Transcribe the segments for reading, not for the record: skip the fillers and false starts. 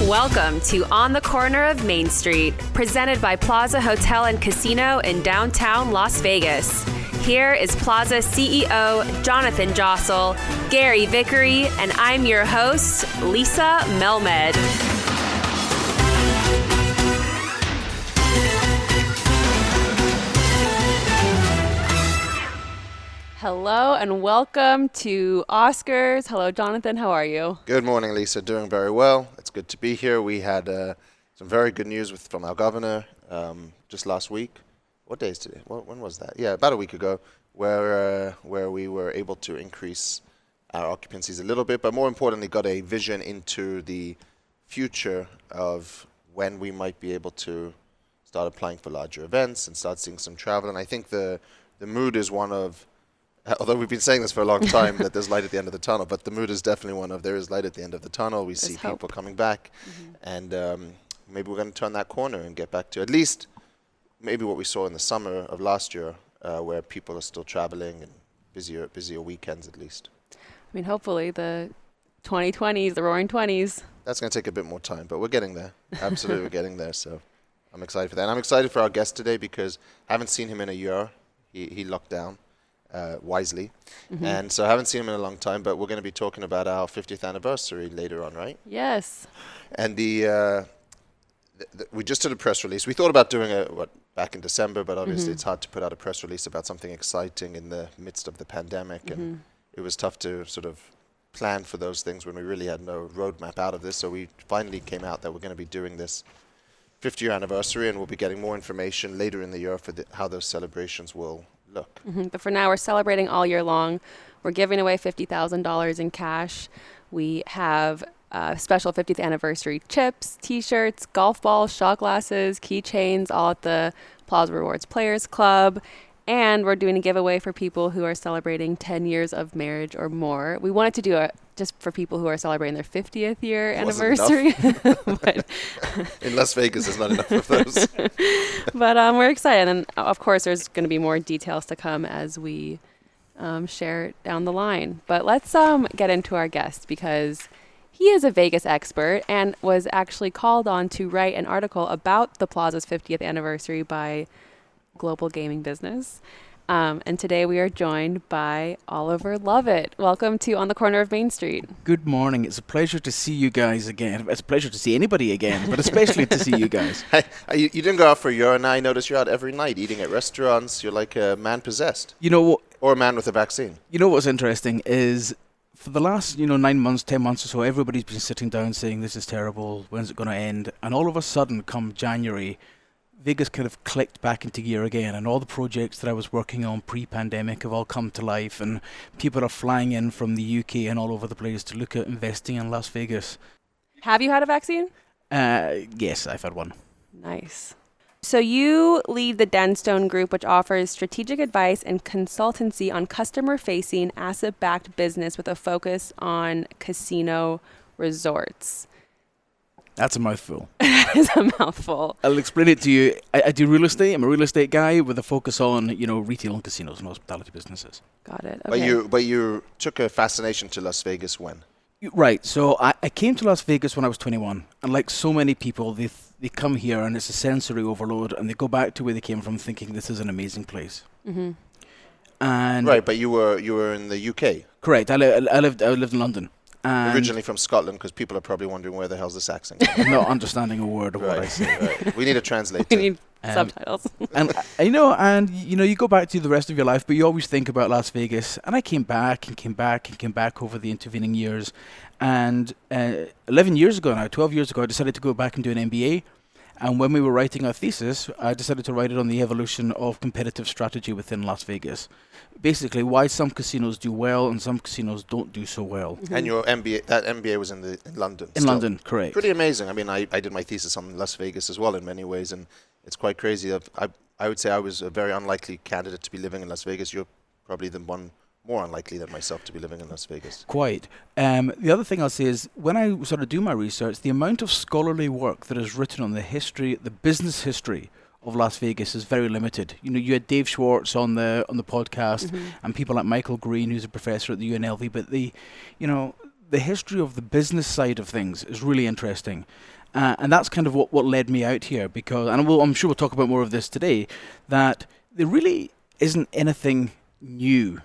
Welcome to On the Corner of Main Street, presented by Plaza Hotel and Casino in downtown Las Vegas. Here is Plaza CEO Jonathan Jossel, Gary Vickery, and I'm your host, Lisa Melmed. Hello and welcome to Oscars. Hello, Jonathan. How are you? Good morning, Lisa. Doing very well. It's good to be here. We had some very good news from our governor just last week. What day is today? When was that? Yeah, about a week ago, where we were able to increase our occupancies a little bit, but more importantly, got a vision into the future of when we might be able to start applying for larger events and start seeing some travel. And I think the mood is one of, although we've been saying this for a long time, that there's light at the end of the tunnel, but the mood is definitely one of there is light at the end of the tunnel. We see people coming back, and maybe we're going to turn that corner and get back to at least maybe what we saw in the summer of last year, where people are still traveling and busier weekends at least. I mean, hopefully the 2020s, the roaring 20s. That's going to take a bit more time, but we're getting there. Absolutely, we're getting there, so I'm excited for that. And I'm excited for our guest today because I haven't seen him in a year. He locked down. Wisely. And so I haven't seen him in a long time, but we're going to be talking about our 50th anniversary later on, right? Yes. And we just did a press release. We thought about doing back in December, but obviously it's hard to put out a press release about something exciting in the midst of the pandemic. And it was tough to sort of plan for those things when we really had no roadmap out of this. So we finally came out that we're going to be doing this 50-year anniversary, and we'll be getting more information later in the year for how those celebrations will look. But for now, we're celebrating all year long. We're giving away $50,000 in cash. We have special 50th anniversary chips, T-shirts, golf balls, shot glasses, keychains, all at the Plaza Rewards Players Club. And we're doing a giveaway for people who are celebrating 10 years of marriage or more. We wanted to do it just for people who are celebrating their 50th year anniversary. But in Las Vegas, there's not enough of those. But we're excited. And of course, there's going to be more details to come as we share it down the line. But let's get into our guest because he is a Vegas expert and was actually called on to write an article about the Plaza's 50th anniversary by Global Gaming Business. And today we are joined by Oliver Lovat. Welcome to On the Corner of Main Street. Good morning. It's a pleasure to see you guys again. It's a pleasure to see anybody again, but especially to see you guys. Hey, you didn't go out for a year, and I notice you're out every night eating at restaurants. You're like a man possessed. You know what? Or a man with a vaccine. You know what's interesting is for the last 9 months, 10 months or so, everybody's been sitting down saying this is terrible. When's it going to end? And all of a sudden, come January, Vegas kind of clicked back into gear again, and all the projects that I was working on pre-pandemic have all come to life, and people are flying in from the UK and all over the place to look at investing in Las Vegas. Have you had a vaccine? Yes, I've had one. Nice. So you lead the Denstone Group, which offers strategic advice and consultancy on customer-facing, asset-backed business with a focus on casino resorts. That's a mouthful. That is a mouthful. I'll explain it to you. I do real estate. I'm a real estate guy with a focus on, retail and casinos and hospitality businesses. Got it. Okay. But you took a fascination to Las Vegas when? Right. So I came to Las Vegas when I was 21. And like so many people, they come here and it's a sensory overload, and they go back to where they came from thinking this is an amazing place. And right, but you were in the UK. Correct. I lived in London. Originally from Scotland, because people are probably wondering where the hell's this accent. I'm not understanding a word of what I say. Right. We need a translator. We need subtitles. And you go back to the rest of your life, but you always think about Las Vegas. And I came back over the intervening years. And 12 years ago, I decided to go back and do an MBA. And when we were writing our thesis, I decided to write it on the evolution of competitive strategy within Las Vegas. Basically, why some casinos do well and some casinos don't do so well. And your MBA was in London. In London, correct. Pretty amazing. I mean, I did my thesis on Las Vegas as well in many ways, and it's quite crazy. I would say I was a very unlikely candidate to be living in Las Vegas. You're probably the one more unlikely than myself to be living in Las Vegas. Quite. The other thing I'll say is when I sort of do my research, the amount of scholarly work that is written on the business history of Las Vegas is very limited. You had Dave Schwartz on the podcast, and people like Michael Green, who's a professor at the UNLV, but the history of the business side of things is really interesting. And that's kind of what led me out here, because, and I'm sure we'll talk about more of this today, that there really isn't anything new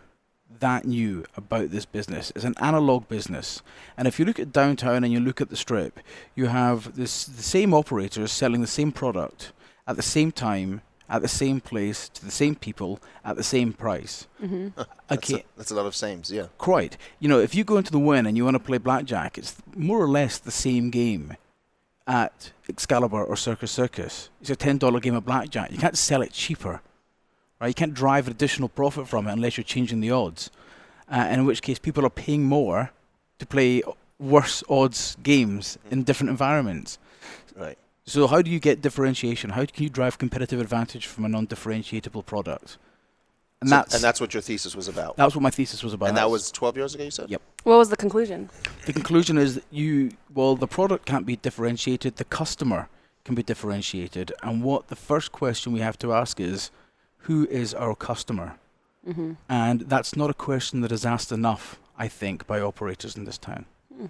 about this business. It's an analog business. And if you look at downtown and you look at the strip, you have the same operators selling the same product at the same time, at the same place, to the same people, at the same price. Okay. That's a lot of sames, yeah. Quite. If you go into the Wynn and you want to play blackjack, it's more or less the same game at Excalibur or Circus Circus. It's a $10 game of blackjack. You can't sell it cheaper. Right? You can't drive additional profit from it unless you're changing the odds. And in which case, people are paying more to play worse odds games in different environments. Right. So how do you get differentiation? How can you drive competitive advantage from a non-differentiatable product? And that's what your thesis was about. That's what my thesis was about. And that was 12 years ago, you said? Yep. What was the conclusion? The conclusion is that the product can't be differentiated, the customer can be differentiated. And what the first question we have to ask is, who is our customer? And that's not a question that is asked enough, I think, by operators in this town.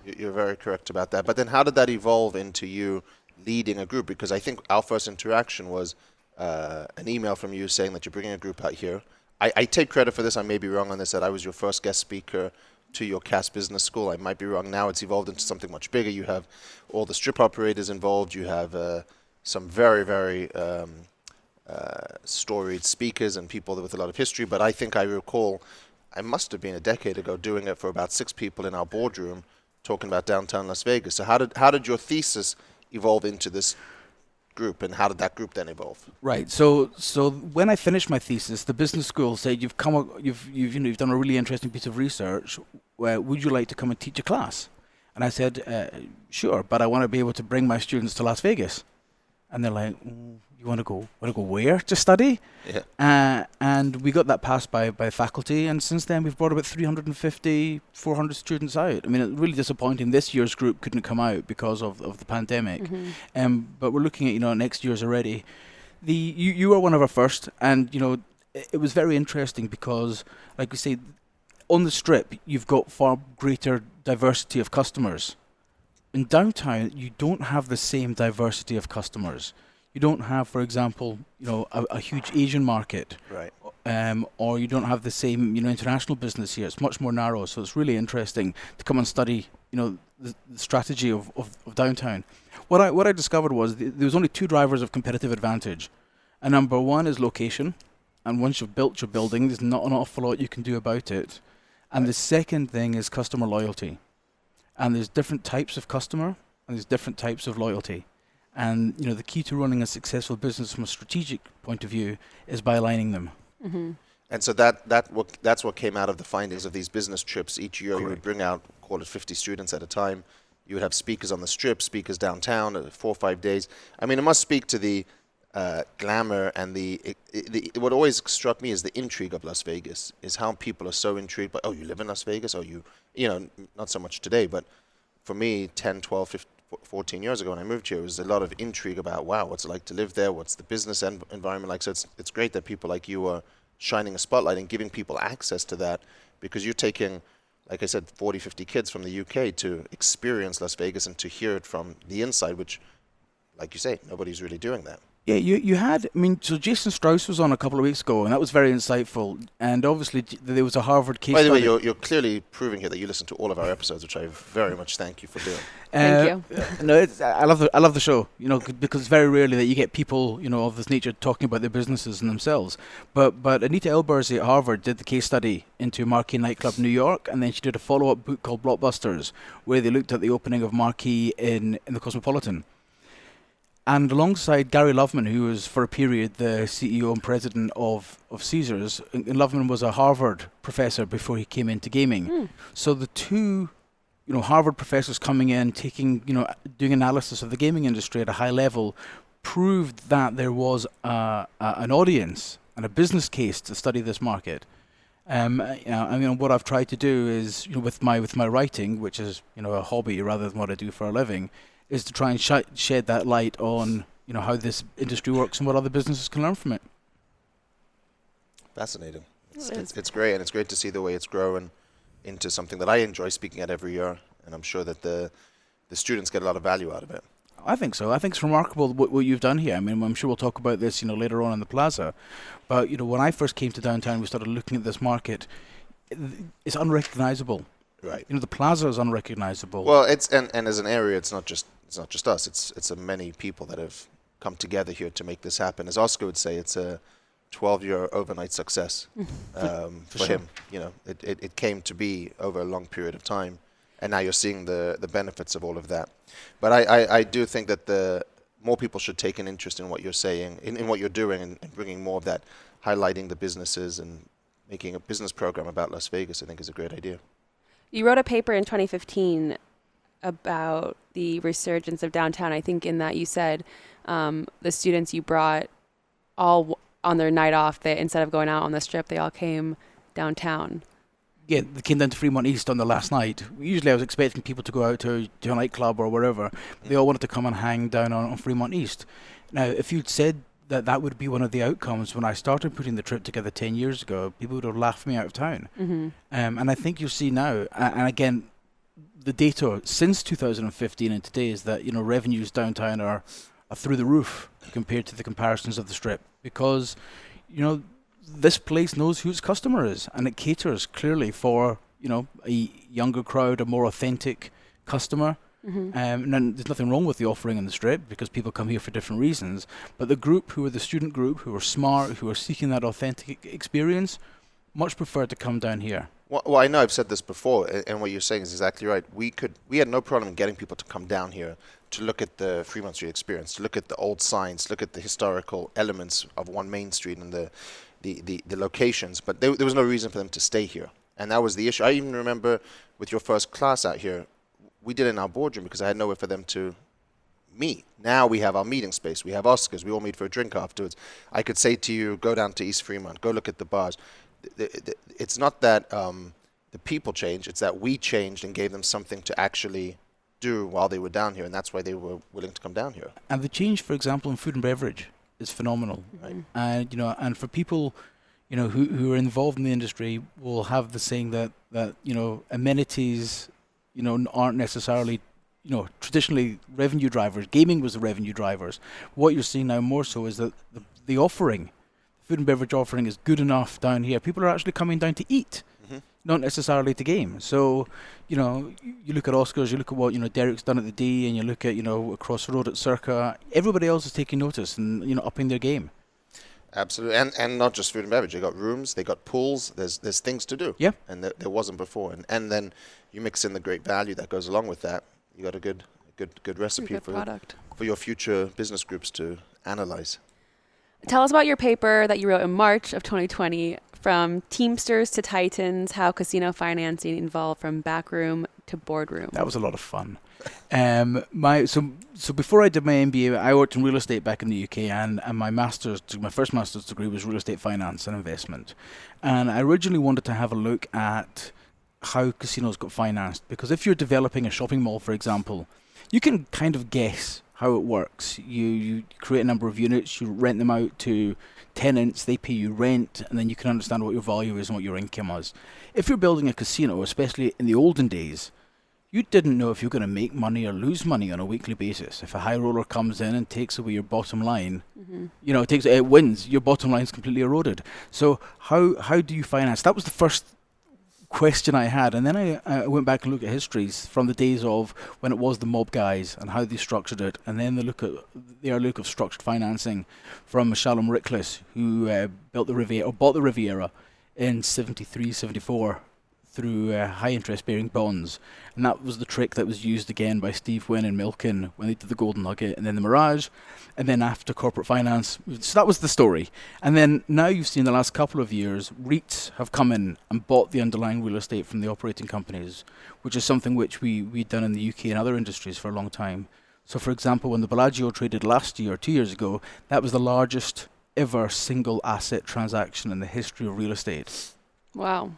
You're very correct about that. But then how did that evolve into you leading a group? Because I think our first interaction was an email from you saying that you're bringing a group out here. I take credit for this. I may be wrong on this, that I was your first guest speaker to your CAS Business School. I might be wrong. Now it's evolved into something much bigger. You have all the strip operators involved. You have some very, very storied speakers and people with a lot of history. But I think I recall, I must have been a decade ago, doing it for about 6 people in our boardroom talking about downtown Las Vegas. So how did your thesis evolve into this group, and how did that group then evolve? Right. So when I finished my thesis, the business school said, you've done a really interesting piece of research. Would you like to come and teach a class? And I said, sure, but I want to be able to bring my students to Las Vegas. And they're like, you want to go where to study? Yeah. And we got that passed by faculty, and since then we've brought about 350, 400 students out. I mean, it's really disappointing. This year's group couldn't come out because of the pandemic. But we're looking at next year's already. You were one of our first, and it was very interesting because, like we say, on the strip you've got far greater diversity of customers. In downtown, you don't have the same diversity of customers. You don't have, for example, a huge Asian market, right? Or you don't have the same, international business here. It's much more narrow. So it's really interesting to come and study, the strategy of downtown. What I discovered was there was only 2 drivers of competitive advantage. And number one is location. And once you've built your building, there's not an awful lot you can do about it. And the second thing is customer loyalty. And there's different types of customer, and there's different types of loyalty. And the key to running a successful business from a strategic point of view is by aligning them. And so that's what came out of the findings of these business trips. Each year you would bring out, call it 50 students at a time. You would have speakers on the strip, speakers downtown, 4 or 5 days. I mean, it must speak to the glamour and what always struck me is the intrigue of Las Vegas, is how people are so intrigued by, oh, you live in Las Vegas? Oh, not so much today, but for me, 10, 12, 15, 14 years ago when I moved here, it was a lot of intrigue about, wow, what's it like to live there? What's the business environment like? So it's great that people like you are shining a spotlight and giving people access to that, because you're taking, like I said, 40, 50 kids from the UK to experience Las Vegas and to hear it from the inside, which, like you say, nobody's really doing that. Yeah, you had, so Jason Strauss was on a couple of weeks ago, and that was very insightful. And obviously, there was a Harvard case study. By the way, you're clearly proving here that you listen to all of our episodes, which I very much thank you for doing. Thank you. No, I love the show, because it's very rarely that you get people, of this nature talking about their businesses and themselves. But Anita Elbersy at Harvard did the case study into Marquee Nightclub New York, and then she did a follow-up book called Blockbusters, where they looked at the opening of Marquee in the Cosmopolitan. And alongside Gary Loveman, who was for a period the CEO and president of Caesars, and Loveman was a Harvard professor before he came into gaming. So the 2, Harvard professors coming in, taking, doing analysis of the gaming industry at a high level, proved that there was an audience and a business case to study this market. What I've tried to do is, with my writing, which is, a hobby rather than what I do for a living, is to try and shed that light on, how this industry works and what other businesses can learn from it. Fascinating. It's great, and it's great to see the way it's growing into something that I enjoy speaking at every year, and I'm sure that the students get a lot of value out of it. I think so. I think it's remarkable what you've done here. I mean, I'm sure we'll talk about this, later on in the Plaza. But, when I first came to downtown, we started looking at this market. It's unrecognizable. Right. The Plaza is unrecognizable. Well, it's and as an area, it's not just us. It's a many people that have come together here to make this happen. As Oscar would say, it's a 12-year overnight success for sure. him. It came to be over a long period of time, and now you're seeing the benefits of all of that. But I do think that the more people should take an interest in what you're saying, in what you're doing, and bringing more of that, highlighting the businesses and making a business program about Las Vegas, I think is a great idea. You wrote a paper in 2015 about the resurgence of downtown. I think in that you said the students you brought all on their night off, they, instead of going out on the strip, they all came downtown. Yeah, they came down to Fremont East on the last night. Usually I was expecting people to go out to a nightclub or wherever. They all wanted to come and hang down on Fremont East. Now, if you'd said that would be one of the outcomes when I started putting the trip together 10 years ago, people would have laughed me out of town. Mm-hmm. And I think you'll see now, and again, the data since 2015 and today is that, revenues downtown are through the roof compared to the comparisons of the strip, because, this place knows who its customer is, and it caters clearly for, a younger crowd, a more authentic customer. Mm-hmm. And there's nothing wrong with the offering in the strip because people come here for different reasons. But the group who are the student group, who are smart, who are seeking that authentic experience, much prefer to come down here. Well, I know I've said this before, and what you're saying is exactly right. We had no problem in getting people to come down here to look at the Fremont Street experience, to look at the old signs, look at the historical elements of One Main Street and the locations. But there was no reason for them to stay here, and that was the issue. I even remember with your first class out here, we did it in our boardroom because I had nowhere for them to meet. Now we have our meeting space. We have Oscars. We all meet for a drink afterwards. I could say to you, go down to East Fremont, go look at the bars. It's not that the people changed. It's that we changed and gave them something to actually do while they were down here, and that's why they were willing to come down here. And the change, for example, in food and beverage is phenomenal. Right. And and for people, who are involved in the industry will have the saying that amenities, aren't necessarily, traditionally revenue drivers. Gaming was the revenue drivers. What you're seeing now more so is that the offering, food and beverage offering, is good enough down here. People are actually coming down to eat, not necessarily to game. So, you look at Oscars, you look at what, Derek's done at the D, and you look at, across the road at Circa. Everybody else is taking notice and, upping their game. Absolutely, and not just food and beverage. They got rooms, they got pools. There's things to do. Yeah, and there wasn't before. And then you mix in the great value that goes along with that. You got a good recipe for your future business groups to analyze. Tell us about your paper that you wrote in March of 2020, From Teamsters to Titans, How Casino Financing Evolved from Backroom to Boardroom. That was a lot of fun. So before I did my MBA, I worked in real estate back in the UK, and my first master's degree was real estate finance and investment. And I originally wanted to have a look at how casinos got financed, because if you're developing a shopping mall, for example, you can kind of guess how it works. You create a number of units, you rent them out to tenants, they pay you rent, and then you can understand what your value is and what your income is. If you're building a casino, especially in the olden days, you didn't know if you're going to make money or lose money on a weekly basis. If a high roller comes in and takes away your bottom line, it wins, your bottom line's completely eroded. So how do you finance? That was the first question I had, and then I went back and looked at histories from the days of when it was the mob guys and how they structured it, and then their look of structured financing from Shalom Rickless, who bought the Riviera in 73, 74 through high interest bearing bonds. And that was the trick that was used again by Steve Wynn and Milken when they did the Golden Nugget and then the Mirage, and then after corporate finance. So that was the story. And then now you've seen the last couple of years, REITs have come in and bought the underlying real estate from the operating companies, which is something which we'd done in the UK and other industries for a long time. So for example, when the Bellagio traded last year, 2 years ago, that was the largest ever single asset transaction in the history of real estate. Wow.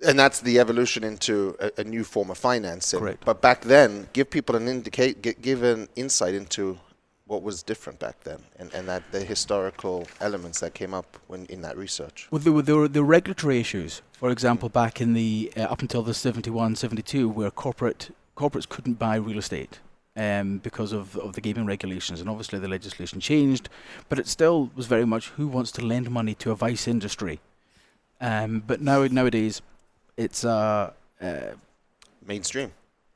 And that's the evolution into a new form of financing. Correct. But back then, give people give an insight into what was different back then, and that the historical elements that came up in that research. Well, there were the regulatory issues. For example, back in the up until the 71, 72, where corporates couldn't buy real estate. because of the gaming regulations, and obviously the legislation changed, but it still was very much who wants to lend money to a vice industry. But nowadays, it's Mainstream.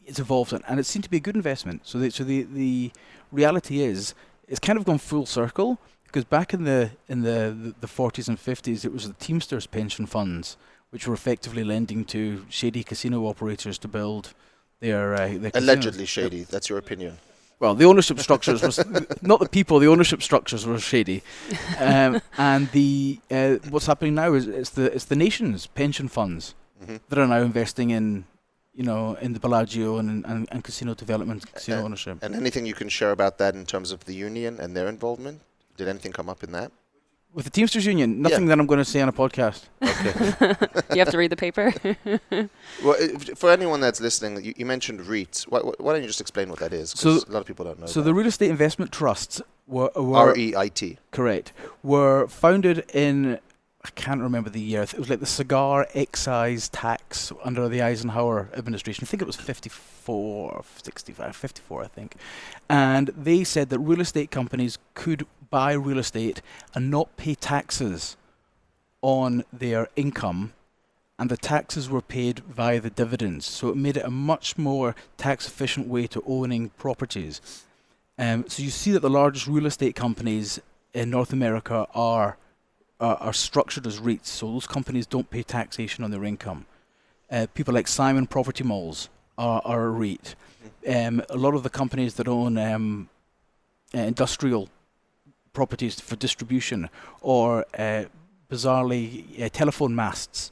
it's evolved, and it seemed to be a good investment. So the reality is, it's kind of gone full circle, because back in the 40s and 50s, it was the Teamsters pension funds which were effectively lending to shady casino operators to build their Allegedly casinos. shady. That's your opinion. Well, the ownership structures was not the people. The ownership structures were shady, and the what's happening now is it's the nation's pension funds that are now investing in in the Bellagio and casino development, casino ownership. And anything you can share about that in terms of the union and their involvement? Did anything come up in that? With the Teamsters Union, nothing that I'm going to say on a podcast. Okay. You have to read the paper. Well, for anyone that's listening, you mentioned REITs. Why don't you just explain what that is? Because a lot of people don't know. So the real estate investment trusts were REIT. Correct. Were founded in, I can't remember the year. It was like the cigar excise tax under the Eisenhower administration. I think it was 54, 65, 54, I think. And they said that real estate companies could buy real estate and not pay taxes on their income, and the taxes were paid via the dividends. So it made it a much more tax efficient way to owning properties. So you see that the largest real estate companies in North America are structured as REITs, so those companies don't pay taxation on their income. People like Simon Property Malls are a REIT. A lot of the companies that own industrial properties for distribution, or bizarrely telephone masts,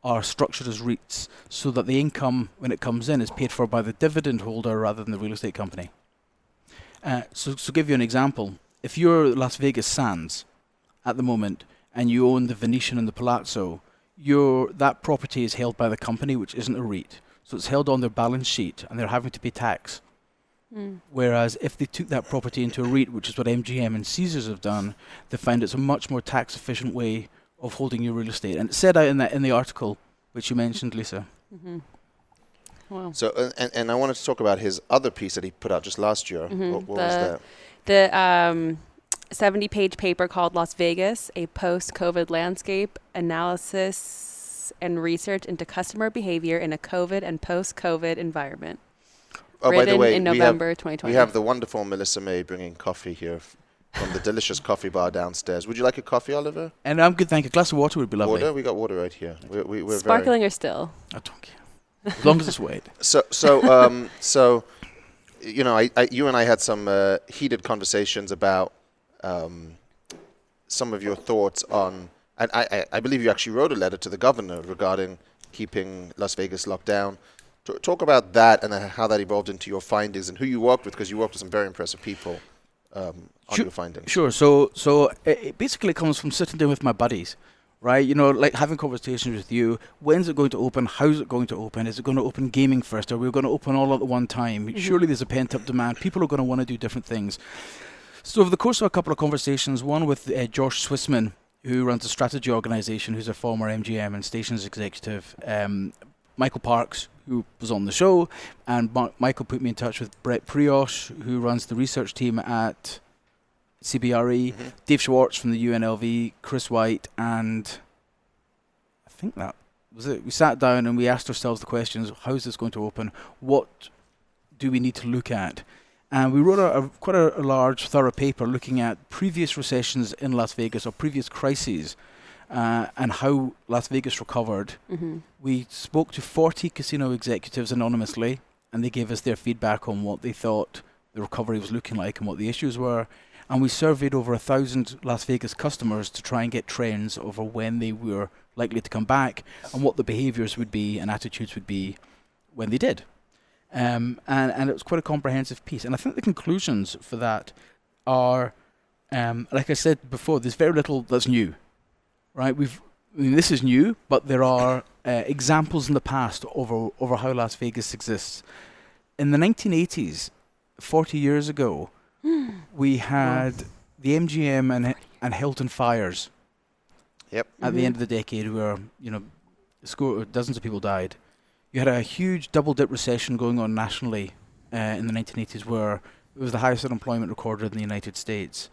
are structured as REITs, so that the income, when it comes in, is paid for by the dividend holder rather than the real estate company. So give you an example. If you're Las Vegas Sands at the moment, and you own the Venetian and the Palazzo, that property is held by the company, which isn't a REIT. So it's held on their balance sheet, and they're having to pay tax. Whereas if they took that property into a REIT, which is what MGM and Caesars have done, they find it's a much more tax efficient way of holding your real estate. And it's said out in the article which you mentioned, Lisa. Wow. So and I wanted to talk about his other piece that he put out just last year. What was that? The 70-page paper called Las Vegas, a post-COVID landscape analysis and research into customer behavior in a COVID and post-COVID environment. Oh, by the way, in November 2020. We have the wonderful Melissa May bringing coffee here from the delicious coffee bar downstairs. Would you like a coffee, Oliver? And I'm good, thank you. A glass of water would be lovely. Water? We got water right here. We're sparkling or still? I don't care. As long as it's wet. So, you and I had some heated conversations about some of your thoughts on, and I believe you actually wrote a letter to the governor regarding keeping Las Vegas locked down. Talk about that and how that evolved into your findings and who you worked with, because you worked with some very impressive people on your findings. Sure. So it basically comes from sitting down with my buddies, right? Like having conversations with you. When's it going to open? How's it going to open? Is it going to open gaming first? Are we going to open all at the one time? Surely there's a pent-up demand. People are going to want to do different things. So over the course of a couple of conversations, one with Josh Swissman, who runs a strategy organization, who's a former MGM and stations executive, Michael Parks, who was on the show, and Michael put me in touch with Brett Priosh, who runs the research team at CBRE, Dave Schwartz from the UNLV, Chris White, and I think that was it. We sat down and we asked ourselves the questions: how is this going to open? What do we need to look at? And we wrote quite a large, thorough paper looking at previous recessions in Las Vegas or previous crises, and how Las Vegas recovered. We spoke to 40 casino executives anonymously, and they gave us their feedback on what they thought the recovery was looking like and what the issues were. And we surveyed over 1,000 Las Vegas customers to try and get trends over when they were likely to come back and what the behaviors would be and attitudes would be when they did. And it was quite a comprehensive piece. And I think the conclusions for that are, like I said before, there's very little that's new, right? This is new, but there are examples in the past over how Las Vegas exists. In the 1980s, 40 years ago, we had the MGM and Hilton fires. Yep. At the end of the decade, where dozens of people died. You had a huge double-dip recession going on nationally in the 1980s where it was the highest unemployment recorded in the United States.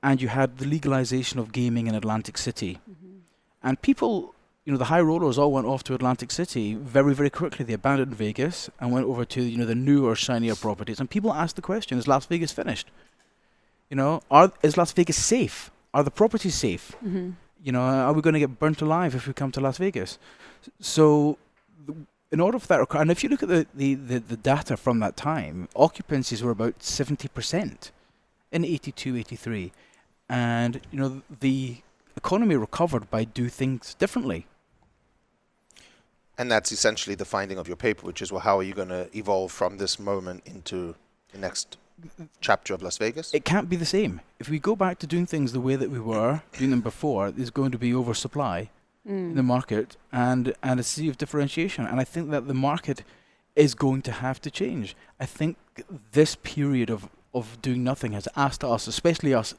And you had the legalization of gaming in Atlantic City. Mm-hmm. And people, the high rollers all went off to Atlantic City very, very quickly. They abandoned Vegas and went over to, the newer, shinier properties. And people asked the question, is Las Vegas finished? Is Las Vegas safe? Are the properties safe? Mm-hmm. Are we going to get burnt alive if we come to Las Vegas? So, in order for that to occur, and if you look at the data from that time, occupancies were about 70% in 82, 83. And, the economy recovered by doing things differently. And that's essentially the finding of your paper, which is, well, how are you going to evolve from this moment into the next chapter of Las Vegas? It can't be the same. If we go back to doing things the way that we were doing them before, there's going to be oversupply in the market and a sea of differentiation. And I think that the market is going to have to change. I think this period of doing nothing has asked us, especially us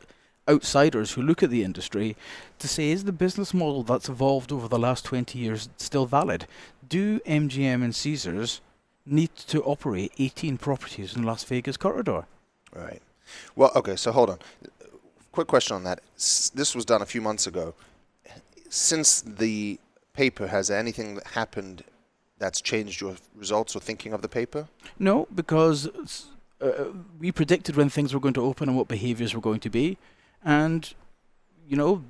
outsiders who look at the industry, to say, is the business model that's evolved over the last 20 years still valid? Do MGM and Caesars need to operate 18 properties in the Las Vegas corridor? Right. Well, okay, so hold on. Quick question on that. This was done a few months ago. Since the paper, has anything happened that's changed your results or thinking of the paper? No, because we predicted when things were going to open and what behaviors were going to be. And,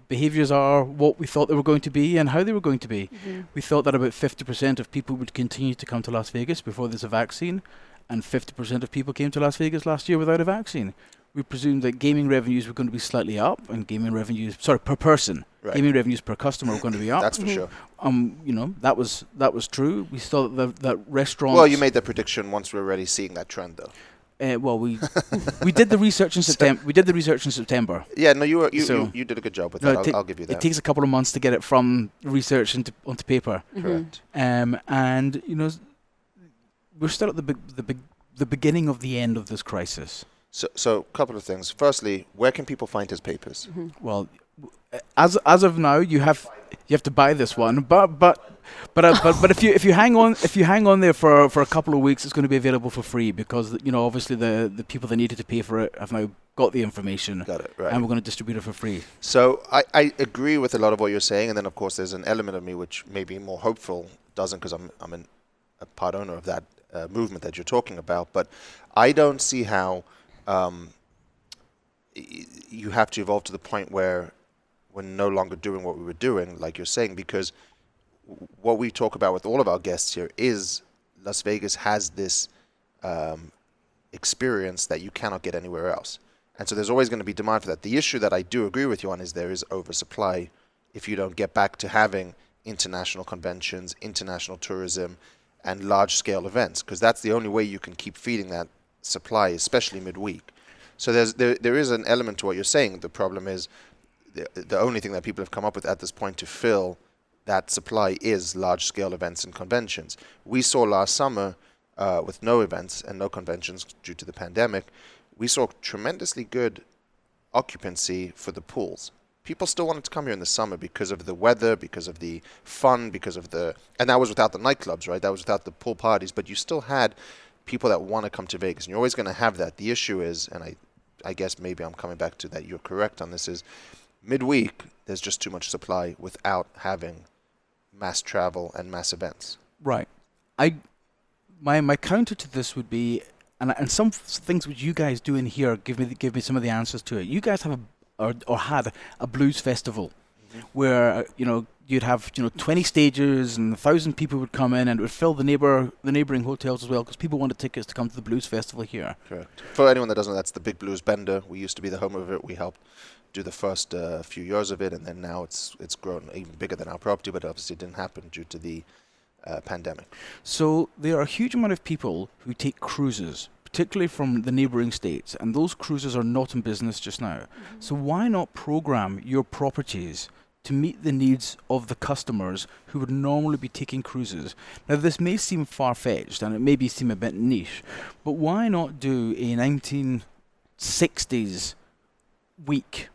behaviors are what we thought they were going to be and how they were going to be. Mm-hmm. We thought that about 50% of people would continue to come to Las Vegas before there's a vaccine, and 50% of people came to Las Vegas last year without a vaccine. We presumed that gaming revenues were going to be slightly up, and per person, Right. gaming revenues per customer were going to be up. That's for sure. That was true. We saw that restaurants. Well, you made that prediction once we were already seeing that trend, though. We did the research in September. Yeah, no, you did a good job with that. I'll give you that. It takes a couple of months to get it from research onto paper. Mm-hmm. Correct. And we're still at the beginning of the end of this crisis. So a couple of things. Firstly, where can people find his papers? Mm-hmm. Well, as of now, you have to buy this one, but if you hang on there for a couple of weeks, it's going to be available for free because obviously the people that needed to pay for it have now got the information. Got it, right. And we're going to distribute it for free. So I agree with a lot of what you're saying, and then of course there's an element of me which may be more hopeful, doesn't, because I'm a part owner of that movement that you're talking about, but I don't see how you have to evolve to the point where we're no longer doing what we were doing, like you're saying, because what we talk about with all of our guests here is Las Vegas has this experience that you cannot get anywhere else. And so there's always going to be demand for that. The issue that I do agree with you on is there is oversupply if you don't get back to having international conventions, international tourism, and large-scale events, because that's the only way you can keep feeding that supply, especially midweek. So there is an element to what you're saying. The problem is the only thing that people have come up with at this point to fill that supply is large-scale events and conventions. We saw last summer, with no events and no conventions due to the pandemic, we saw tremendously good occupancy for the pools. People still wanted to come here in the summer because of the weather, because of the fun, and that was without the nightclubs, right? That was without the pool parties, but you still had people that want to come to Vegas, and you're always going to have that. The issue is, and I guess maybe I'm coming back to that, you're correct on this, is midweek, there's just too much supply without having mass travel and mass events. Right. My counter to this would be, and some things which you guys do in here give me some of the answers to it. You guys have or had a blues festival, where you'd have 20 stages and 1,000 people would come in, and it would fill the neighboring hotels as well, because people wanted tickets to come to the blues festival here. Correct. For anyone that doesn't know, that's the Big Blues Bender. We used to be the home of it. We helped do the first few years of it, and then now it's grown even bigger than our property, but obviously it didn't happen due to the pandemic. So there are a huge amount of people who take cruises, particularly from the neighboring states, and those cruises are not in business just now. Mm-hmm. So why not program your properties to meet the needs of the customers who would normally be taking cruises? Now, this may seem far-fetched, and it may seem a bit niche, but why not do a 1960s week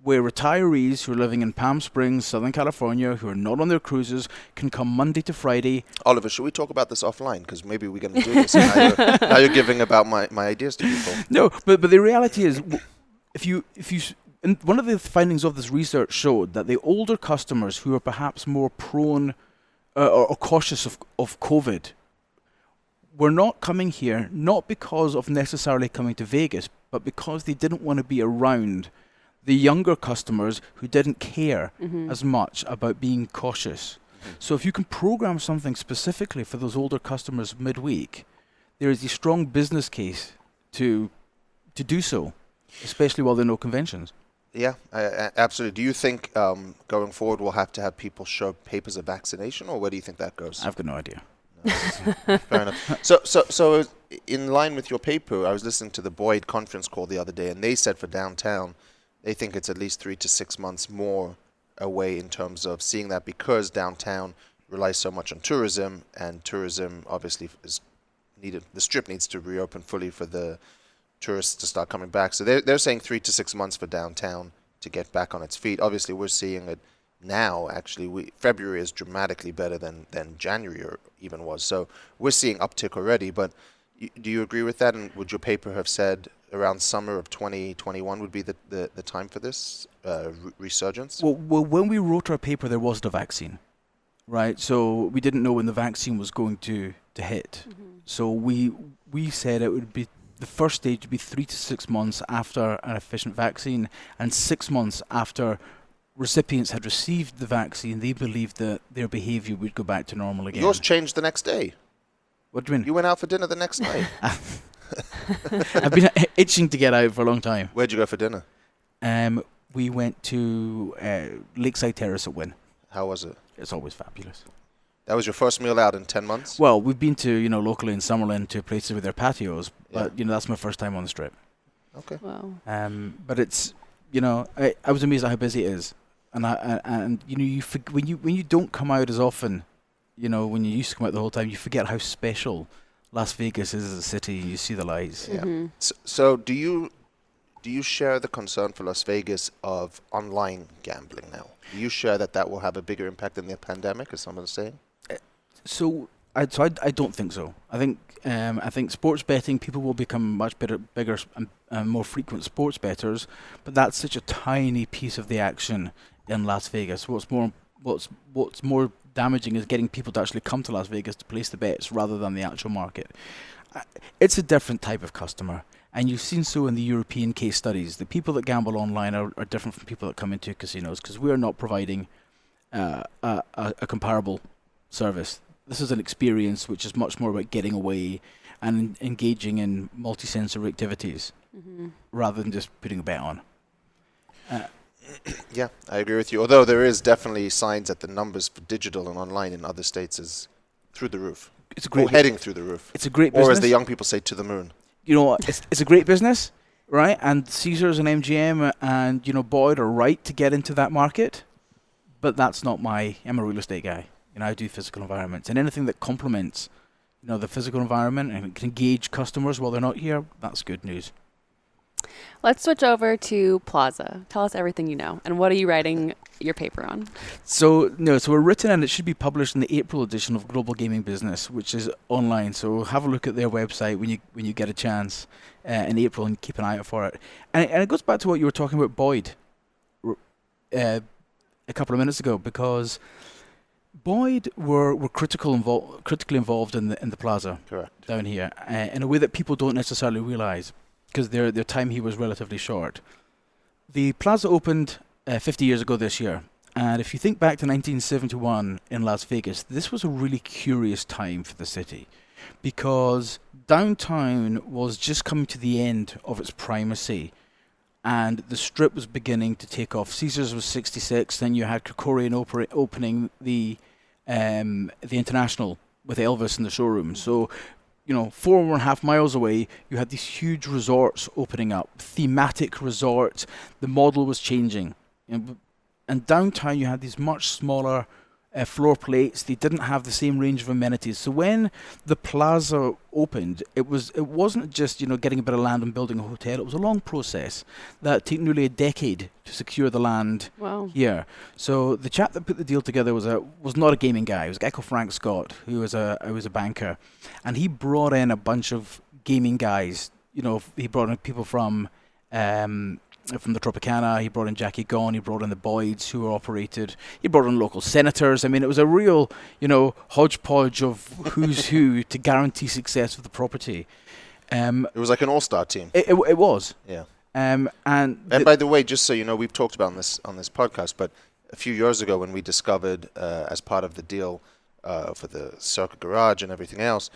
where retirees who are living in Palm Springs, Southern California, who are not on their cruises, can come Monday to Friday. Oliver, should we talk about this offline? Because maybe we're going to do this. And now you're giving about my ideas to people. No, but the reality is, and one of the findings of this research showed that the older customers who are perhaps more prone or cautious of COVID were not coming here, not because of necessarily coming to Vegas, but because they didn't want to be around the younger customers who didn't care as much about being cautious. So if you can program something specifically for those older customers midweek, there is a strong business case to do so, especially while there are no conventions. Yeah, absolutely. Do you think going forward we'll have to have people show papers of vaccination, or where do you think that goes? I've got no idea. Fair enough. So in line with your paper, I was listening to the Boyd conference call the other day, and they said for downtown, they think it's at least 3 to 6 months more away in terms of seeing that, because downtown relies so much on tourism, and tourism obviously is needed. The strip needs to reopen fully for the tourists to start coming back. So they're saying 3 to 6 months for downtown to get back on its feet. Obviously, we're seeing it now. Actually, February is dramatically better than January or even was. So we're seeing uptick already. But do you agree with that? And would your paper have said around summer of 2021 would be the time for this resurgence? Well, when we wrote our paper, there wasn't a vaccine, right? So we didn't know when the vaccine was going to hit. So we said it would be, the first stage would be 3 to 6 months after an efficient vaccine, and 6 months after recipients had received the vaccine, they believed that their behaviour would go back to normal again. Yours changed the next day. What do you mean? You went out for dinner the next night. I've been itching to get out for a long time. Where'd you go for dinner? We went to Lakeside Terrace at Wynn. How was it? It's always fabulous. That was your first meal out in 10 months? Well, we've been to, locally in Summerlin to places with their patios, but, Yeah. that's my first time on the Strip. Okay. Wow. But it's, I was amazed at how busy it is. And when you don't come out as often, when you used to come out the whole time, you forget how special Las Vegas is as a city. You see the lights. Yeah. So do you share the concern for Las Vegas of online gambling now? Do you share that will have a bigger impact than the pandemic, as someone is saying? So I don't think so. I think sports betting, people will become much bigger and more frequent sports bettors, but that's such a tiny piece of the action in Las Vegas. What's more damaging is getting people to actually come to Las Vegas to place the bets rather than the actual market. It's a different type of customer, and you've seen so in the European case studies. The people that gamble online are different from people that come into casinos, because we are not providing a comparable service. This is an experience which is much more about getting away and engaging in multi-sensory activities rather than just putting a bet on. Yeah, I agree with you. Although there is definitely signs that the numbers for digital and online in other states is through the roof. It's a great heading through the roof. It's a great business. Or as the young people say, to the moon. It's a great business, right? And Caesars and MGM and Boyd are right to get into that market, but that's not I'm a real estate guy. I do physical environments, and anything that complements, the physical environment and can engage customers while they're not here, that's good news. Let's switch over to Plaza. Tell us everything you know, and what are you writing your paper on? So we're written, and it should be published in the April edition of Global Gaming Business, which is online. So have a look at their website when you get a chance in April, and keep an eye out for it. And it goes back to what you were talking about Boyd a couple of minutes ago, because Boyd were critically involved in the Plaza. Correct. Down here in a way that people don't necessarily realise, because their time here was relatively short. The Plaza opened 50 years ago this year, and if you think back to 1971 in Las Vegas, this was a really curious time for the city, because downtown was just coming to the end of its primacy, and the Strip was beginning to take off. Caesars was 66, then you had Krikorian opening the International with Elvis in the showroom. So 4.5 miles away, you had these huge resorts opening up, thematic resorts. The model was changing. And downtown, you had these much smaller floor plates. They didn't have the same range of amenities. So when the Plaza opened, it wasn't just getting a bit of land and building a hotel. It was a long process that took nearly a decade to secure the land here. So the chap that put the deal together was not a gaming guy. It was a guy called Frank Scott, who was a banker, and he brought in a bunch of gaming guys. He brought in people from the Tropicana. He brought in Jackie Gone. He brought in the Boyds, who operated. He brought in local senators. I mean, it was a real, hodgepodge of who's who to guarantee success of the property. It was like an all-star team. It was. Yeah. And by the way, just so you know, we've talked about on this podcast, but a few years ago when we discovered, as part of the deal for the Circuit Garage and everything else,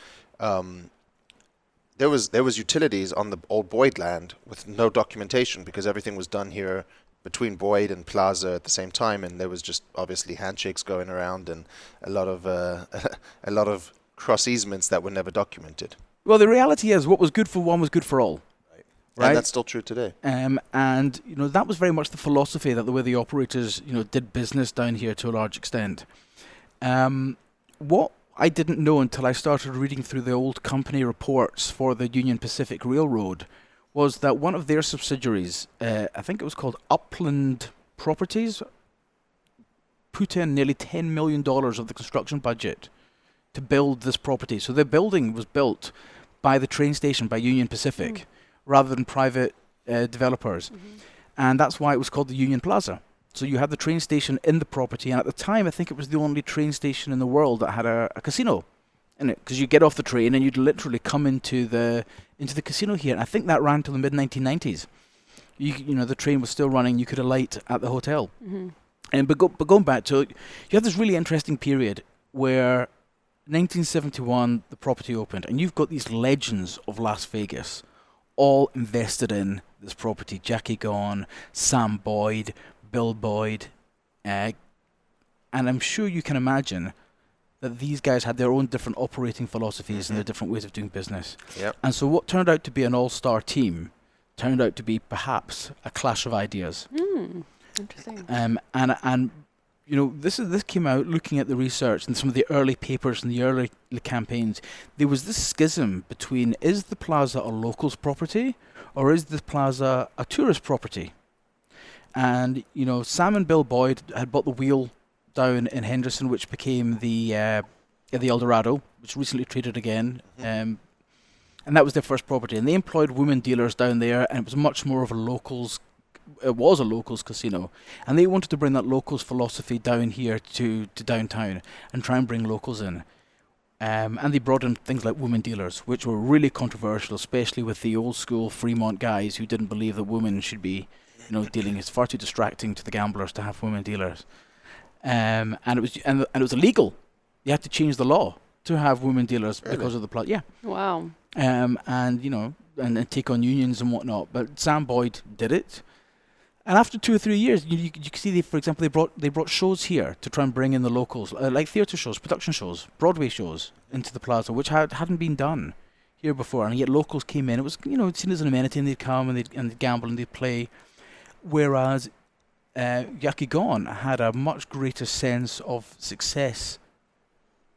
there was utilities on the old Boyd land with no documentation because everything was done here between Boyd and Plaza at the same time, and there was just obviously handshakes going around and a lot of cross easements that were never documented. Well, the reality is, what was good for one was good for all. Right? And that's still true today. And that was very much the philosophy, that the way the operators did business down here to a large extent. What I didn't know until I started reading through the old company reports for the Union Pacific Railroad was that one of their subsidiaries, I think it was called Upland Properties, put in nearly $10 million of the construction budget to build this property. So the building was built by the train station, by Union Pacific, rather than private developers. And that's why it was called the Union Plaza. So you had the train station in the property, and at the time I think it was the only train station in the world that had a casino in it, because you get off the train and you'd literally come into the casino here. And I think that ran till the mid-1990s. The train was still running. You could alight at the hotel. But going back to, you have this really interesting period where 1971 the property opened, and you've got these legends of Las Vegas all invested in this property. Jackie Gone, Sam Boyd, Bill Boyd, and I'm sure you can imagine that these guys had their own different operating philosophies and their different ways of doing business. Yep. And so what turned out to be an all-star team turned out to be perhaps a clash of ideas. Interesting. This came out looking at the research and some of the early papers and the early campaigns. There was this schism between, is the Plaza a locals property or is the Plaza a tourist property? And, Sam and Bill Boyd had bought the wheel down in Henderson, which became the Eldorado, which recently traded again. And that was their first property. And they employed women dealers down there, and it was much more of a locals casino. And they wanted to bring that locals philosophy down here to downtown and try and bring locals in. And they brought in things like women dealers, which were really controversial, especially with the old school Fremont guys who didn't believe that women should be dealing. It's far too distracting to the gamblers to have women dealers, and it was illegal. You had to change the law to have women dealers because of the plot. Yeah. Wow. And take on unions and whatnot. But Sam Boyd did it, and after 2 or 3 years, you can see for example they brought shows here to try and bring in the locals, like theatre shows, production shows, Broadway shows into the Plaza, which hadn't been done here before, and yet locals came in. It was seen as an amenity, and they'd come and they'd gamble and they'd play. Whereas Jackie Gone had a much greater sense of success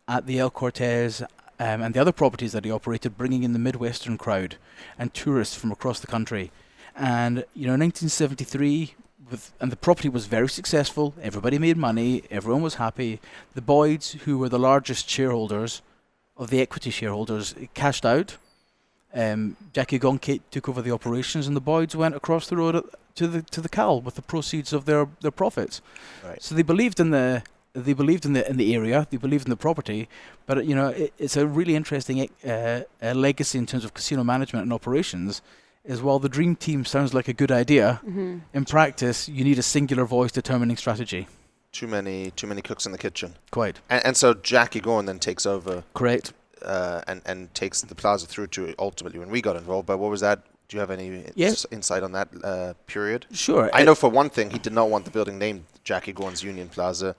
at the El Cortez and the other properties that he operated, bringing in the Midwestern crowd and tourists from across the country. And, in 1973, and the property was very successful. Everybody made money. Everyone was happy. The Boyds, who were the largest shareholders of the equity shareholders, cashed out. Jackie Gone took over the operations, and the Boyds went across the road to the Cal with the proceeds of their profits. Right. So they believed in the area, they believed in the property, but it's a really interesting legacy in terms of casino management and operations. Is while the dream team sounds like a good idea, in practice you need a singular voice determining strategy. Too many cooks in the kitchen. Quite. And so Jackie Gone then takes over. Correct. And takes the Plaza through to ultimately when we got involved. But what was that? Do you have any insight on that period? Sure. I know for one thing, he did not want the building named Jackie Gone's Union Plaza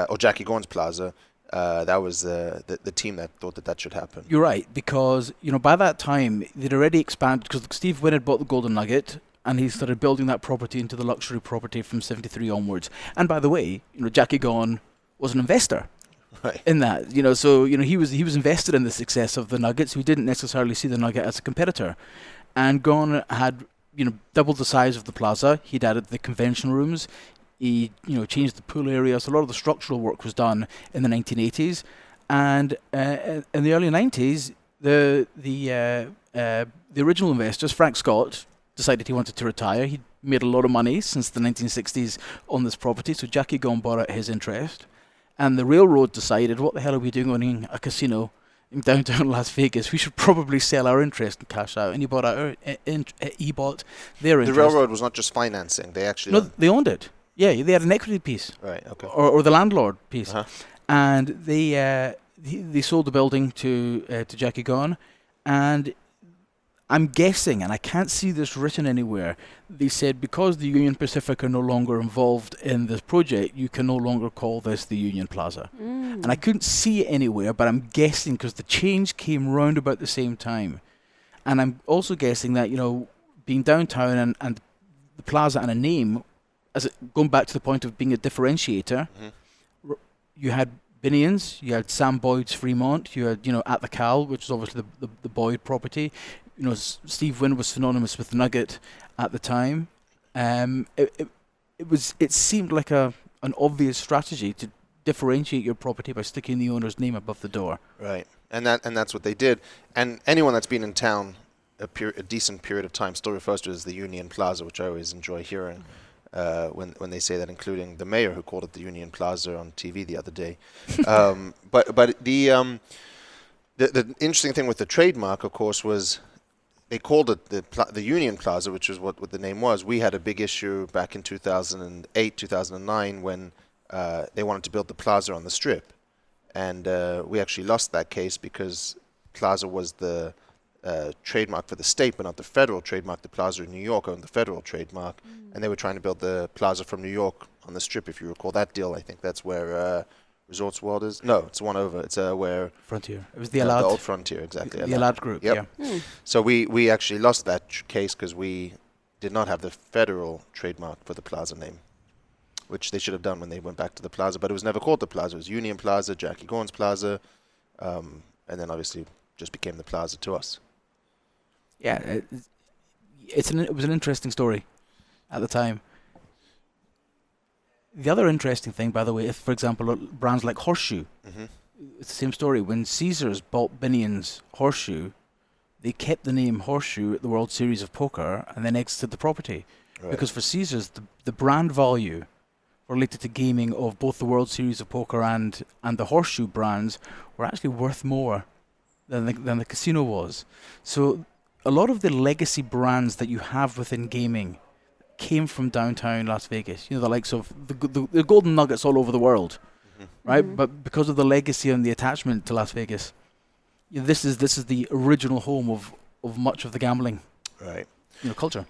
or Jackie Gone's Plaza. That was the team that thought that should happen. You're right, because by that time they'd already expanded, because Steve Wynn had bought the Golden Nugget, and he started building that property into the luxury property from '73 onwards. And by the way, Jackie Gone was an investor Right. in that. So he was invested in the success of the Nuggets. We didn't necessarily see the Nugget as a competitor, and Gone had doubled the size of the Plaza. He'd added the convention rooms. He changed the pool area. So a lot of the structural work was done in the 1980s, and in the early 90s, the original investors, Frank Scott, decided he wanted to retire. He'd made a lot of money since the 1960s on this property, so Jackie Gone bought out his interest. And the railroad decided, what the hell are we doing owning a casino in downtown Las Vegas? We should probably sell our interest and cash out. And he bought out he bought their interest. The railroad was not just financing; they actually they owned it. Yeah, they had an equity piece. Right. Okay. Or the landlord piece. Uh-huh. And they sold the building to Jackie Gone, and I'm guessing, and I can't see this written anywhere, they said because the Union Pacific are no longer involved in this project, you can no longer call this the Union Plaza. And I couldn't see it anywhere, but I'm guessing because the change came round about the same time. And I'm also guessing that, being downtown and the plaza and a name, going back to the point of being a differentiator, you had Binions, you had Sam Boyd's Fremont, you had, At the Cal, which is obviously the Boyd property. Steve Wynn was synonymous with Nugget at the time. It seemed like an obvious strategy to differentiate your property by sticking the owner's name above the door. Right, and that's what they did. And anyone that's been in town a decent period of time still refers to it as the Union Plaza, which I always enjoy hearing when they say that, including the mayor who called it the Union Plaza on TV the other day. But the interesting thing with the trademark, of course, was they called it the Union Plaza, which is what the name was. We had a big issue back in 2008, 2009 when they wanted to build the Plaza on the Strip. And we actually lost that case because Plaza was the trademark for the state, but not the federal trademark. The Plaza in New York owned the federal trademark. And they were trying to build the Plaza from New York on the Strip, if you recall that deal. I think that's where Resorts World is. No, it's one over. It's where... Frontier. It was the Alad. The old Frontier, exactly. The Alad group, yep. Yeah. So we actually lost that case because we did not have the federal trademark for the Plaza name, which they should have done when they went back to the Plaza. But it was never called the Plaza. It was Union Plaza, Jackie Gone's Plaza, and then obviously just became the Plaza to us. Yeah, it was an interesting story at the time. The other interesting thing, by the way, if, for example, brands like Horseshoe, it's the same story. When Caesars bought Binion's Horseshoe, they kept the name Horseshoe at the World Series of Poker and then exited the property. Right. Because for Caesars, the brand value related to gaming of both the World Series of Poker and the Horseshoe brands were actually worth more than the casino was. So a lot of the legacy brands that you have within gaming came from downtown Las Vegas. The likes of the golden nuggets all over the world, right? But because of the legacy and the attachment to Las Vegas, this is the original home of much of the gambling, right? Culture.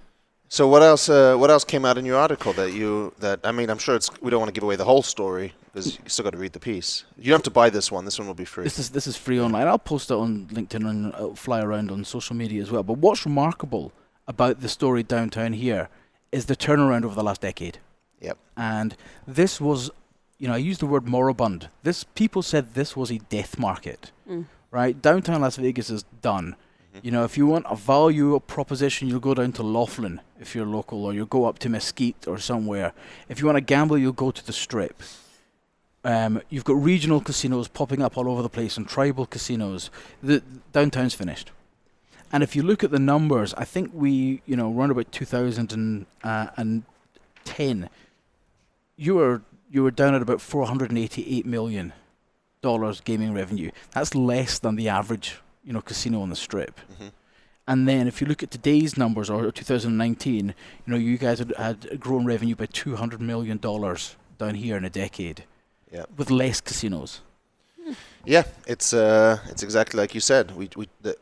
So what else came out in your article that I mean, I'm sure we don't want to give away the whole story because you still got to read the piece. You don't have to buy this one. This one will be free. This is free online. I'll post it on LinkedIn and it'll fly around on social media as well. But what's remarkable about the story downtown here is the turnaround over the last decade. Yep. And this was, I used the word moribund. People said this was a death market, right? Downtown Las Vegas is done. If you want a value proposition, you'll go down to Laughlin if you're local, or you'll go up to Mesquite or somewhere. If you want to gamble, you'll go to the Strip. You've got regional casinos popping up all over the place and tribal casinos. The downtown's finished. And if you look at the numbers, I think we, around about 2010, you were down at about $488 million gaming revenue. That's less than the average, casino on the Strip. And then if you look at today's numbers, or 2019, you guys had grown revenue by $200 million down here in a decade, with less casinos. Yeah, it's exactly like you said.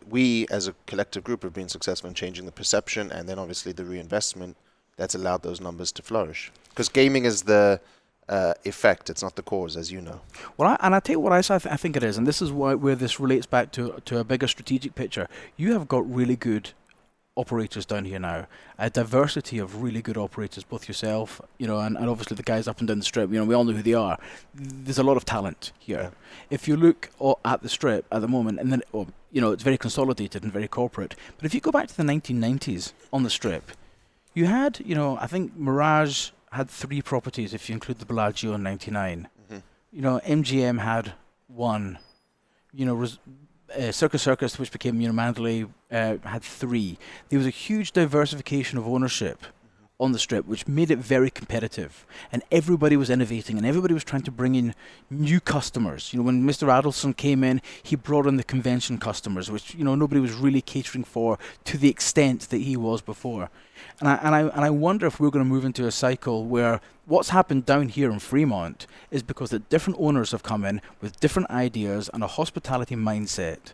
We as a collective group have been successful in changing the perception, and then obviously the reinvestment that's allowed those numbers to flourish. Because gaming is the effect; it's not the cause, as you know. Well, I tell you what I think it is, and this is where this relates back to a bigger strategic picture. You have got really good operators down here now, a diversity of really good operators, both yourself, and obviously the guys up and down the strip, we all know who they are. There's a lot of talent here. Yeah. If you look at the strip at the moment, and then, it's very consolidated and very corporate, but if you go back to the 1990s on the strip, you had, I think Mirage had 3 properties if you include the Bellagio in 99. MGM had 1. Circus, which became Mandalay, had 3. There was a huge diversification of ownership on the strip, which made it very competitive. And everybody was innovating, and everybody was trying to bring in new customers. When Mr. Adelson came in, he brought in the convention customers, which nobody was really catering for to the extent that he was before. And I wonder if we're going to move into a cycle where what's happened down here in Fremont is because the different owners have come in with different ideas and a hospitality mindset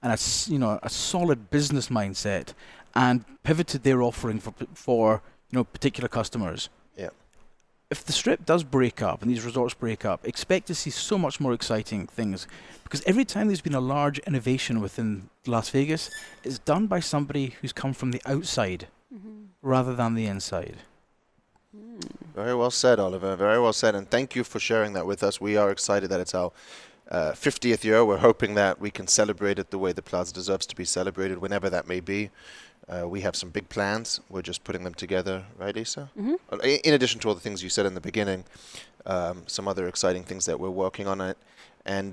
and a solid business mindset and pivoted their offering for particular customers. Yeah. If the strip does break up and these resorts break up, expect to see so much more exciting things, because every time there's been a large innovation within Las Vegas, it's done by somebody who's come from the outside rather than the inside. Very well said, Oliver. Very well said. And thank you for sharing that with us. We are excited that it's our 50th year. We're hoping that we can celebrate it the way the Plaza deserves to be celebrated, whenever that may be. We have some big plans. We're just putting them together. Right, Lisa? In addition to all the things you said in the beginning, some other exciting things that we're working on it. And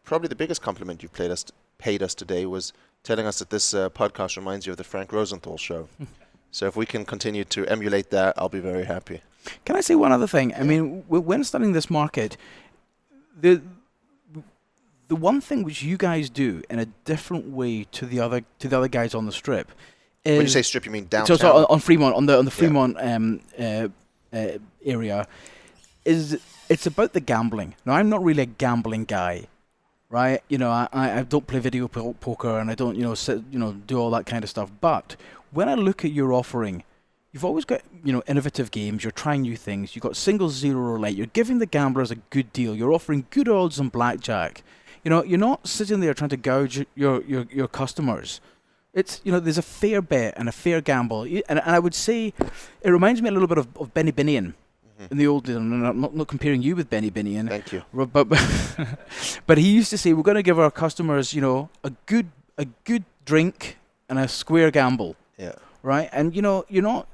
probably the biggest compliment you paid us today was telling us that this podcast reminds you of the Frank Rosenthal show. So if we can continue to emulate that, I'll be very happy. Can I say one other thing? I mean, when studying this market, the one thing which you guys do in a different way to the other guys on the strip is, when you say strip, you mean downtown? So on Fremont, on the Fremont area, is it's about the gambling. Now, I'm not really a gambling guy, right? I don't play video poker, and I don't do all that kind of stuff. But when I look at your offering, you've always got innovative games. You're trying new things. You've got single zero roulette. You're giving the gamblers a good deal. You're offering good odds on blackjack. You're not sitting there trying to gouge your customers. It's there's a fair bet and a fair gamble. And I would say it reminds me a little bit of Benny Binion. In the old days, and I'm not comparing you with Benny Binion. Thank you. But he used to say, we're going to give our customers, a good drink and a square gamble. Yeah. Right? And you're not.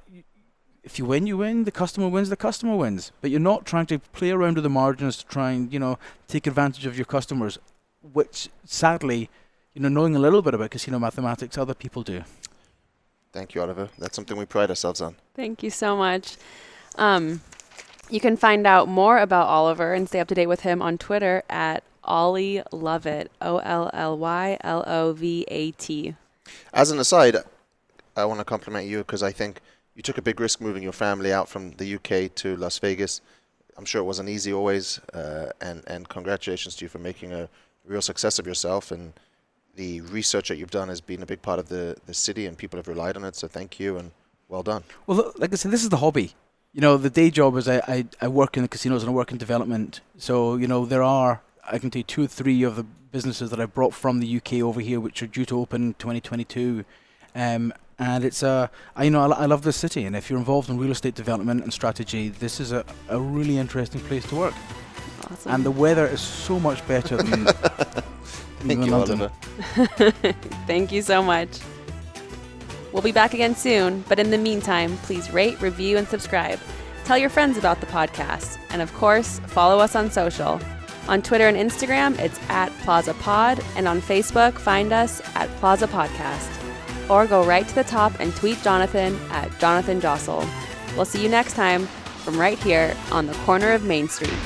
If you win, you win. The customer wins. The customer wins. But you're not trying to play around with the margins to try and take advantage of your customers, which sadly, knowing a little bit about casino mathematics, other people do. Thank you, Oliver. That's something we pride ourselves on. Thank you so much. You can find out more about Oliver and stay up to date with him on Twitter at Ollie Lovat, OLLYLOVAT. As an aside, I want to compliment you because I think you took a big risk moving your family out from the UK to Las Vegas. I'm sure it wasn't easy always, and congratulations to you for making a real success of yourself. And the research that you've done has been a big part of the city, and people have relied on it. So thank you, and well done. Well, like I said, this is the hobby. The day job is I work in the casinos and I work in development. So, there are, I can tell you, 2 or 3 of the businesses that I brought from the UK over here, which are due to open 2022. And it's I love this city. And if you're involved in real estate development and strategy, this is a really interesting place to work. Awesome. And the weather is so much better than Thank you, London. Oliver. Thank you so much. We'll be back again soon, but in the meantime, please rate, review, and subscribe. Tell your friends about the podcast. And of course, follow us on social. On Twitter and Instagram, it's @PlazaPod, and on Facebook, find us at Plaza Podcast. Or go right to the top and tweet Jonathan at Jonathan Jossel. We'll see you next time from right here on the corner of Main Street.